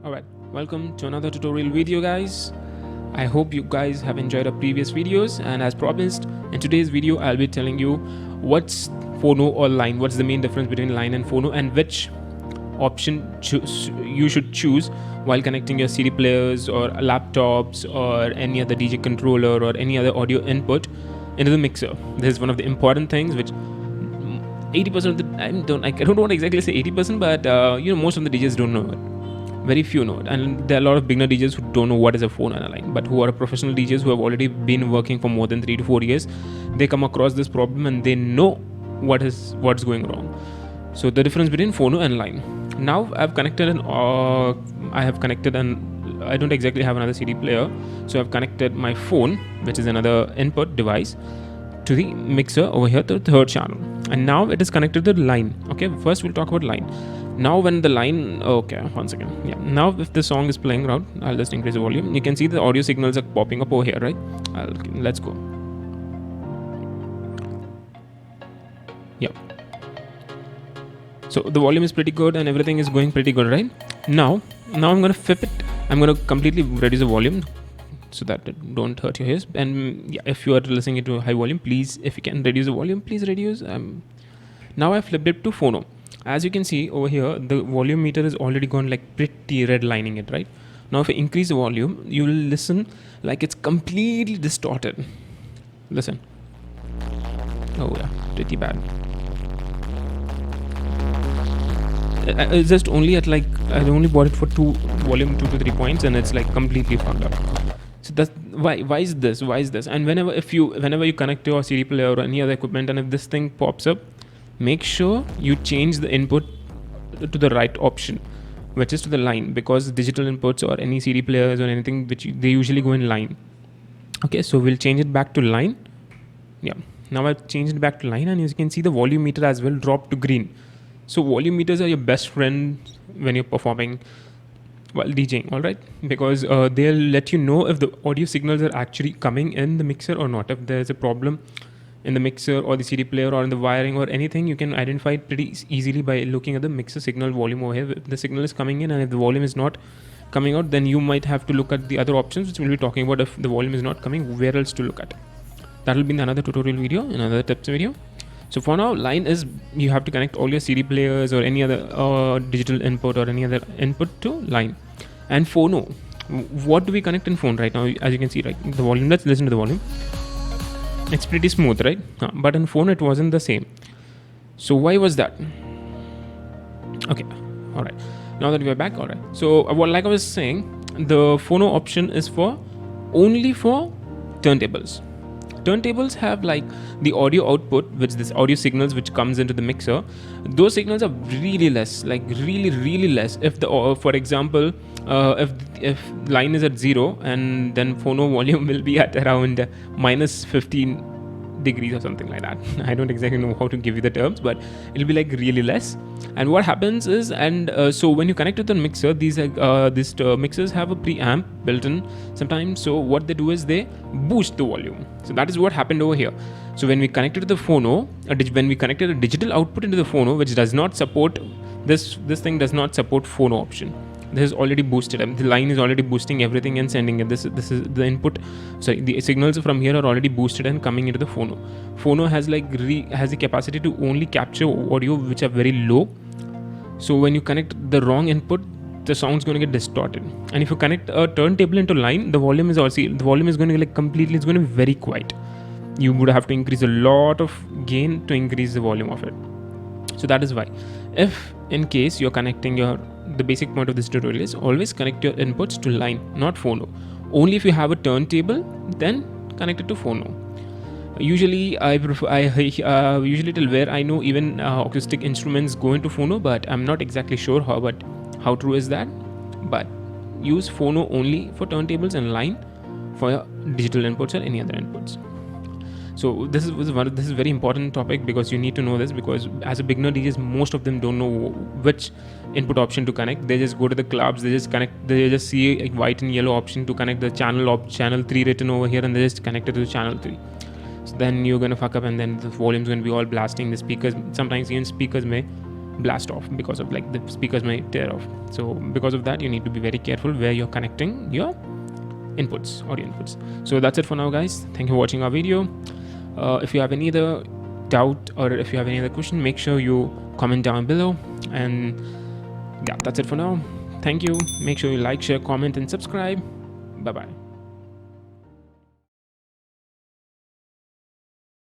Alright, welcome to another tutorial video, guys. I hope you guys have enjoyed our previous videos, and as promised, in today's video I'll be telling you what's phono or line, what's the main difference between line and phono, and which option you should choose while connecting your CD players or laptops or any other DJ controller or any other audio input into the mixer. This is one of the important things which 80% of the I don't want to exactly say 80%, but most of the DJs don't know it. Very few know it, and there are a lot of beginner DJs who don't know what is a phone and a line, but who are professional DJs who have already been working for more than 3 to 4 years. They come across this problem and they know what's going wrong. So the difference between phono and line. Now I have connected and I don't exactly have another CD player, so I've connected my phone, which is another input device, to the mixer over here, to the third channel, and now it is connected to the line. Okay, first we'll talk about line. Now when the line, okay, one second. Yeah, now if the song is playing around, I'll just increase the volume. You can see the audio signals are popping up over here, right? Let's go. Yeah. So the volume is pretty good and everything is going pretty good, right? Now I'm gonna flip it. I'm gonna completely reduce the volume so that it don't hurt your ears. And yeah, if you are listening to high volume, please, if you can reduce the volume, please reduce. Now I flipped it to phono. As you can see over here, the volume meter is already gone like pretty redlining it, right? Now if I increase the volume, you will listen like it's completely distorted. Listen. Oh yeah, pretty bad. It's just only at like, I only bought it for volume 2 to 3 points, and it's like completely fucked up. So that's why is this? And whenever you connect your CD player or any other equipment, and if this thing pops up, make sure you change the input to the right option, which is to the line, because digital inputs or any CD players or anything they usually go in line. Okay, so we'll change it back to line. Yeah, now I've changed it back to line, and as you can see, the volume meter as well dropped to green. So volume meters are your best friend when you're performing while DJing, all right? Because they'll let you know if the audio signals are actually coming in the mixer or not. If there's a problem in the mixer or the CD player or in the wiring or anything, you can identify it pretty easily by looking at the mixer signal volume over here. If the signal is coming in and if the volume is not coming out, then you might have to look at the other options, which we'll be talking about. If the volume is not coming, where else to look at? That will be in another tutorial video, another tips video. So for now, line is you have to connect all your CD players or any other digital input or any other input to line. And phono, what do we connect in phone right now? As you can see, right, the volume, let's listen to the volume. It's pretty smooth, right? But in phone it wasn't the same. So why was that? Okay, all right, now that we're back, all right. So like I was saying, the phono option is only for turntables. Turntables have like the audio output, which this audio signals which comes into the mixer. Those signals are really less, like really less. If for example, if line is at 0, and then phono volume will be at around minus 15 degrees or something like that. I don't exactly know how to give you the terms, but it'll be like really less. And what happens is, so when you connect to the mixer, these mixers have a preamp built in sometimes. So what they do is they boost the volume. So that is what happened over here. So when we connected to the phono, when we connected a digital output into the phono, which does not support this thing does not support phono option. This is already boosted. The line is already boosting everything and sending it. This is the input. Sorry, the signals from here are already boosted and coming into the phono. Phono has has the capacity to only capture audio which are very low. So when you connect the wrong input, the sound's going to get distorted. And if you connect a turntable into line, the volume is going to be completely. It's going to be very quiet. You would have to increase a lot of gain to increase the volume of it. So that is why, if in case you're connecting the basic point of this tutorial is always connect your inputs to line, not phono. Only if you have a turntable, then connect it to phono. Usually usually till where I know, even acoustic instruments go into phono, but I'm not exactly sure how true is that. But use phono only for turntables and line for your digital inputs or any other inputs. So this is very important topic, because you need to know this, because as a beginner DJs, most of them don't know which input option to connect. They just go to the clubs, they just see a white and yellow option to connect the channel 3 written over here, and they just connect it to channel 3. So then you're gonna fuck up, and then the volume's gonna be all blasting. The speakers, sometimes even speakers may blast off because of like the speakers might tear off. So because of that, you need to be very careful where you're connecting your inputs, audio inputs. So that's it for now, guys. Thank you for watching our video. If you have any other doubt or if you have any other question, make sure you comment down below. And yeah, that's it for now. Thank you. Make sure you like, share, comment, and subscribe. Bye bye.